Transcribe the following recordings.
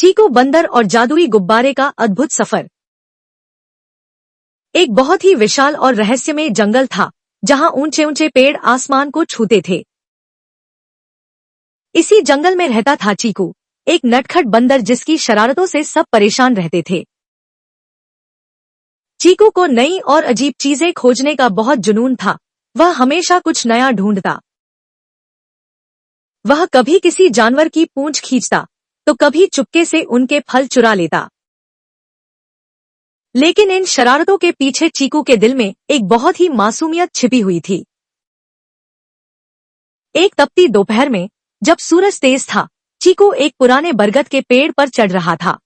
चीकू बंदर और जादुई गुब्बारे का अद्भुत सफर। एक बहुत ही विशाल और रहस्यमय जंगल था जहां ऊंचे ऊंचे पेड़ आसमान को छूते थे। इसी जंगल में रहता था चीकू, एक नटखट बंदर जिसकी शरारतों से सब परेशान रहते थे। चीकू को नई और अजीब चीजें खोजने का बहुत जुनून था। वह हमेशा कुछ नया ढूंढता। वह कभी किसी जानवर की पूंछ खींचता तो कभी चुपके से उनके फल चुरा लेता। लेकिन इन शरारतों के पीछे चीकू के दिल में एक बहुत ही मासूमियत छिपी हुई थी। एक तपती दोपहर में जब सूरज तेज था, चीकू एक पुराने बरगद के पेड़ पर चढ़ रहा था।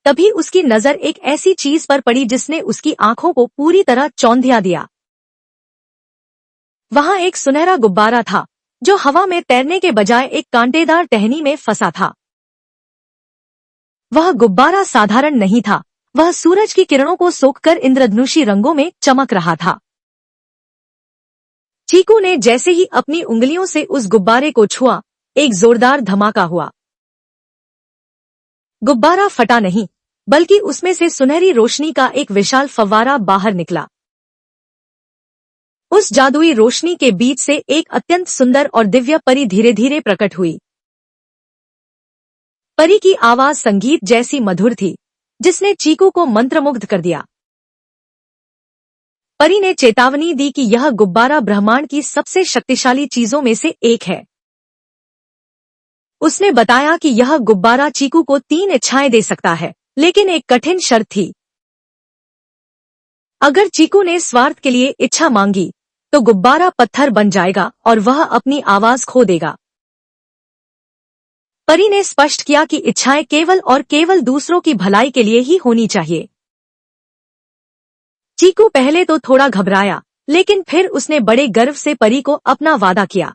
तभी उसकी नजर एक ऐसी चीज पर पड़ी जिसने उसकी आंखों को पूरी तरह चौंधिया दिया। वहां एक सुनहरा गुब्बारा था जो हवा में तैरने के बजाय एक कांटेदार टहनी में फंसा था। वह गुब्बारा साधारण नहीं था, वह सूरज की किरणों को सोखकर इंद्रधनुषी रंगों में चमक रहा था। चीकू ने जैसे ही अपनी उंगलियों से उस गुब्बारे को छुआ, एक जोरदार धमाका हुआ। गुब्बारा फटा नहीं, बल्कि उसमें से सुनहरी रोशनी का एक विशाल फव्वारा बाहर निकला। उस जादुई रोशनी के बीच से एक अत्यंत सुंदर और दिव्य परी धीरे धीरे प्रकट हुई। परी की आवाज संगीत जैसी मधुर थी, जिसने चीकू को मंत्रमुग्ध कर दिया। परी ने चेतावनी दी कि यह गुब्बारा ब्रह्मांड की सबसे शक्तिशाली चीजों में से एक है। उसने बताया कि यह गुब्बारा चीकू को 3 इच्छाएं दे सकता है, लेकिन एक कठिन शर्त थी। अगर चीकू ने स्वार्थ के लिए इच्छा मांगी तो गुब्बारा पत्थर बन जाएगा और वह अपनी आवाज खो देगा। परी ने स्पष्ट किया कि इच्छाएं केवल और केवल दूसरों की भलाई के लिए ही होनी चाहिए। चीकू पहले तो थोड़ा घबराया, लेकिन फिर उसने बड़े गर्व से परी को अपना वादा किया।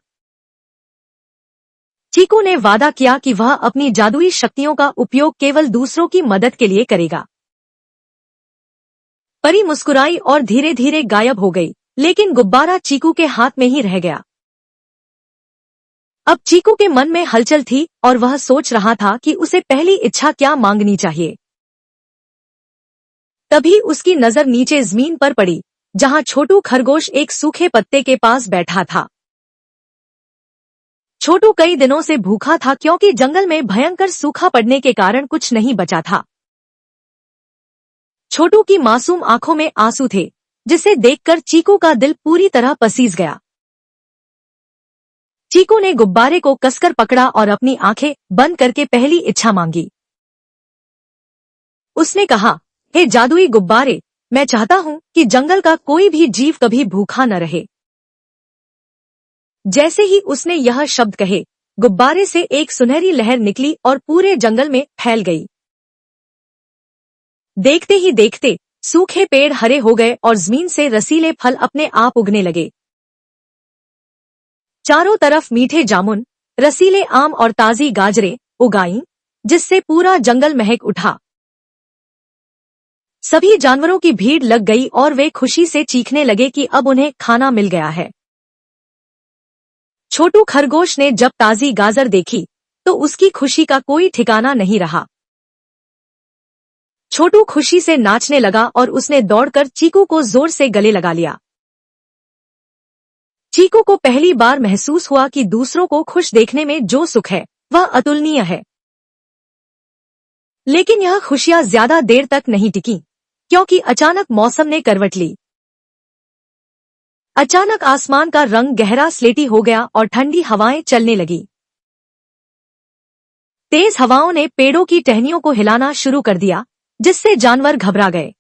चीकू ने वादा किया कि वह अपनी जादुई शक्तियों का उपयोग केवल दूसरों की मदद के लिए करेगा। परी मुस्कुराई और धीरे धीरे गायब हो गई, लेकिन गुब्बारा चीकू के हाथ में ही रह गया। अब चीकू के मन में हलचल थी और वह सोच रहा था कि उसे पहली इच्छा क्या मांगनी चाहिए। तभी उसकी नजर नीचे जमीन पर पड़ी, जहां छोटू खरगोश एक सूखे पत्ते के पास बैठा था। छोटू कई दिनों से भूखा था क्योंकि जंगल में भयंकर सूखा पड़ने के कारण कुछ नहीं बचा था। छोटू की मासूम आंखों में आंसू थे, जिसे देखकर चीकू का दिल पूरी तरह पसीज गया। चीकू ने गुब्बारे को कसकर पकड़ा और अपनी आंखें बंद करके पहली इच्छा मांगी। उसने कहा, हे जादुई गुब्बारे, मैं चाहता हूं कि जंगल का कोई भी जीव कभी भूखा न रहे। जैसे ही उसने यह शब्द कहे, गुब्बारे से एक सुनहरी लहर निकली और पूरे जंगल में फैल गई। देखते ही देखते सूखे पेड़ हरे हो गए और जमीन से रसीले फल अपने आप उगने लगे। चारों तरफ मीठे जामुन, रसीले आम और ताजी गाजरें उगाईं, जिससे पूरा जंगल महक उठा। सभी जानवरों की भीड़ लग गई और वे खुशी से चीखने लगे कि अब उन्हें खाना मिल गया है। छोटू खरगोश ने जब ताजी गाजर देखी तो उसकी खुशी का कोई ठिकाना नहीं रहा। छोटू खुशी से नाचने लगा और उसने दौड़कर चीकू को जोर से गले लगा लिया। चीकू को पहली बार महसूस हुआ कि दूसरों को खुश देखने में जो सुख है वह अतुलनीय है। लेकिन यह खुशियां ज्यादा देर तक नहीं टिकी, क्योंकि अचानक मौसम ने करवट ली। अचानक आसमान का रंग गहरा स्लेटी हो गया और ठंडी हवाएं चलने लगी। तेज हवाओं ने पेड़ों की टहनियों को हिलाना शुरू कर दिया, जिससे जानवर घबरा गए।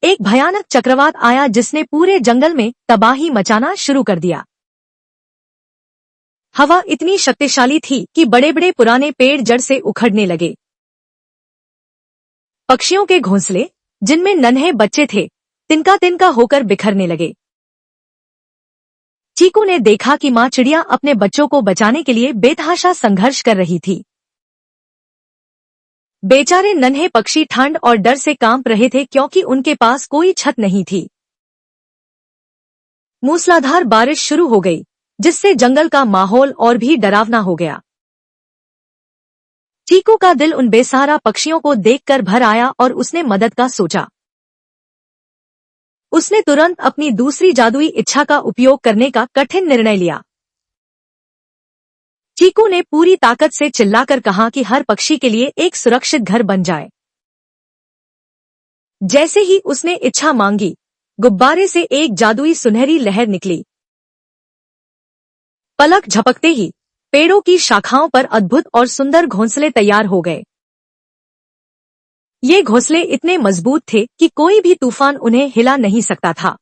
एक भयानक चक्रवात आया जिसने पूरे जंगल में तबाही मचाना शुरू कर दिया। हवा इतनी शक्तिशाली थी कि बड़े बड़े पुराने पेड़ जड़ से उखड़ने लगे। पक्षियों के घोंसले, जिनमें नन्हे बच्चे थे, तिनका तिनका होकर बिखरने लगे। चीकू ने देखा कि माँ चिड़िया अपने बच्चों को बचाने के लिए बेतहाशा संघर्ष कर रही थी। बेचारे नन्हे पक्षी ठंड और डर से कांप रहे थे क्योंकि उनके पास कोई छत नहीं थी। मूसलाधार बारिश शुरू हो गई, जिससे जंगल का माहौल और भी डरावना हो गया। चीकू का दिल उन बेसहारा पक्षियों को देखकर भर आया और उसने मदद का सोचा। उसने तुरंत अपनी दूसरी जादुई इच्छा का उपयोग करने का कठिन निर्णय लिया। चीकू ने पूरी ताकत से चिल्लाकर कहा कि हर पक्षी के लिए एक सुरक्षित घर बन जाए। जैसे ही उसने इच्छा मांगी, गुब्बारे से एक जादुई सुनहरी लहर निकली। पलक झपकते ही पेड़ों की शाखाओं पर अद्भुत और सुंदर घोंसले तैयार हो गए। ये घोंसले इतने मजबूत थे कि कोई भी तूफान उन्हें हिला नहीं सकता था।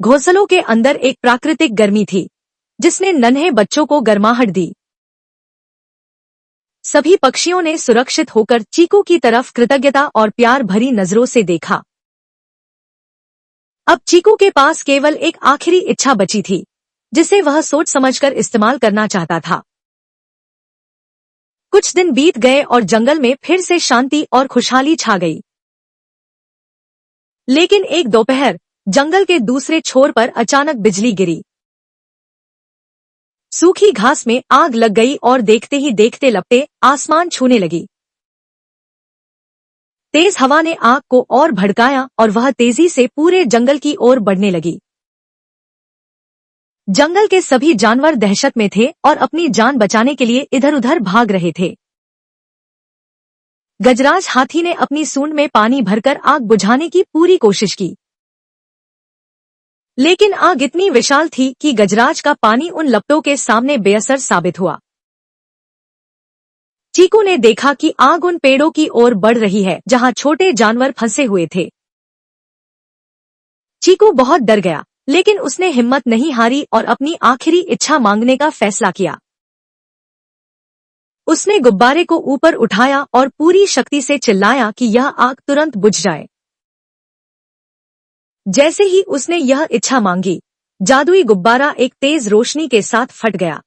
घोंसलों के अंदर एक प्राकृतिक गर्मी थी, जिसने नन्हे बच्चों को गर्माहट दी। सभी पक्षियों ने सुरक्षित होकर चीकू की तरफ कृतज्ञता और प्यार भरी नजरों से देखा। अब चीकू के पास केवल एक आखिरी इच्छा बची थी, जिसे वह सोच समझकर इस्तेमाल करना चाहता था। कुछ दिन बीत गए और जंगल में फिर से शांति और खुशहाली छा गई। लेकिन एक दोपहर जंगल के दूसरे छोर पर अचानक बिजली गिरी। सूखी घास में आग लग गई और देखते ही देखते लपटें आसमान छूने लगी। तेज हवा ने आग को और भड़काया और वह तेजी से पूरे जंगल की ओर बढ़ने लगी। जंगल के सभी जानवर दहशत में थे और अपनी जान बचाने के लिए इधर उधर भाग रहे थे। गजराज हाथी ने अपनी सूंड में पानी भरकर आग बुझाने की पूरी कोशिश की, लेकिन आग इतनी विशाल थी कि गजराज का पानी उन लपटों के सामने बेअसर साबित हुआ। चीकू ने देखा कि आग उन पेड़ों की ओर बढ़ रही है जहां छोटे जानवर फंसे हुए थे। चीकू बहुत डर गया, लेकिन उसने हिम्मत नहीं हारी और अपनी आखिरी इच्छा मांगने का फैसला किया। उसने गुब्बारे को ऊपर उठाया और पूरी शक्ति से चिल्लाया कि यह आग तुरंत बुझ जाए। जैसे ही उसने यह इच्छा मांगी, जादुई गुब्बारा एक तेज रोशनी के साथ फट गया।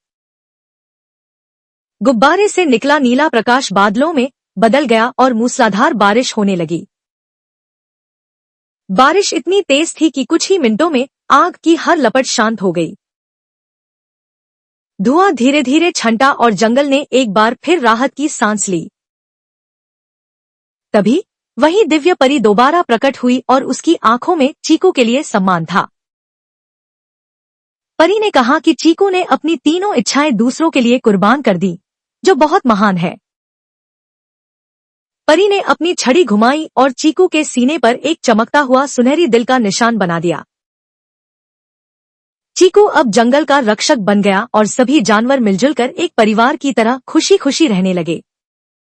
गुब्बारे से निकला नीला प्रकाश बादलों में बदल गया और मूसलाधार बारिश होने लगी। बारिश इतनी तेज थी कि कुछ ही मिनटों में आग की हर लपट शांत हो गई। धुआं धीरे धीरे छंटा और जंगल ने एक बार फिर राहत की सांस ली। तभी वही दिव्य परी दोबारा प्रकट हुई और उसकी आंखों में चीकू के लिए सम्मान था। परी ने कहा कि चीकू ने अपनी तीनों इच्छाएं दूसरों के लिए कुर्बान कर दी, जो बहुत महान है। परी ने अपनी छड़ी घुमाई और चीकू के सीने पर एक चमकता हुआ सुनहरी दिल का निशान बना दिया। चीकू अब जंगल का रक्षक बन गया और सभी जानवर मिलजुल कर एक परिवार की तरह खुशी खुशी रहने लगे।